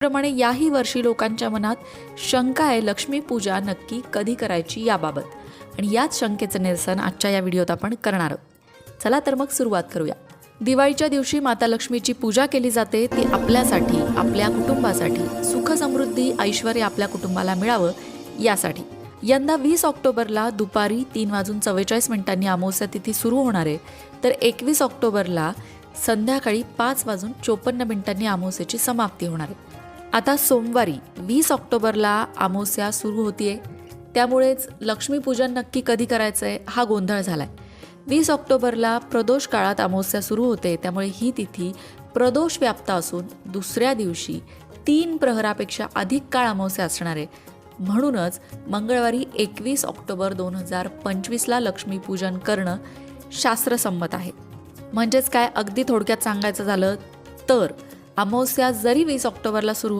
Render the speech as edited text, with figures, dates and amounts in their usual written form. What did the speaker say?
प्रमाणे याही वर्षी लोकांच्या मनात शंका आहे लक्ष्मी पूजा नक्की कधी करायची याबाबत आणि याच शंकेचं निरसन आजच्या या व्हिडिओत आपण करणार आहोत। चला तर मग सुरुवात करूया। दिवाळीच्या दिवशी माता लक्ष्मीची पूजा केली जाते, ती आपल्यासाठी, आपल्या कुटुंबासाठी सुख समृद्धी ऐश्वर्य आपल्या कुटुंबाला मिळावं यासाठी। यंदा 20 ऑक्टोबरला दुपारी 3:44 अमावस्या तिथी सुरू होणार आहे, तर 21 ऑक्टोबरला संध्याकाळी 5:54 अमावस्येची समाप्ती होणार आहे। आता सोमवारी 20 ऑक्टोबरला अमावस्या सुरू होतीये, त्यामुळेच लक्ष्मीपूजन नक्की कधी करायचं आहे हा गोंधळ झालाय। 20 ऑक्टोबरला प्रदोष काळात अमावस्या सुरू होते, त्यामुळे ही तिथी प्रदोष व्याप्त असून दुसऱ्या दिवशी 3 प्रहरापेक्षा अधिक काळ अमावस्या असणार आहे। म्हणूनच मंगळवारी 21 ऑक्टोबर 2025ला लक्ष्मीपूजन करणं शास्त्रसंमत आहे। म्हणजेच काय, अगदी थोडक्यात सांगायचं झालं तर अमावस्या जरी 20 ऑक्टोबरला सुरू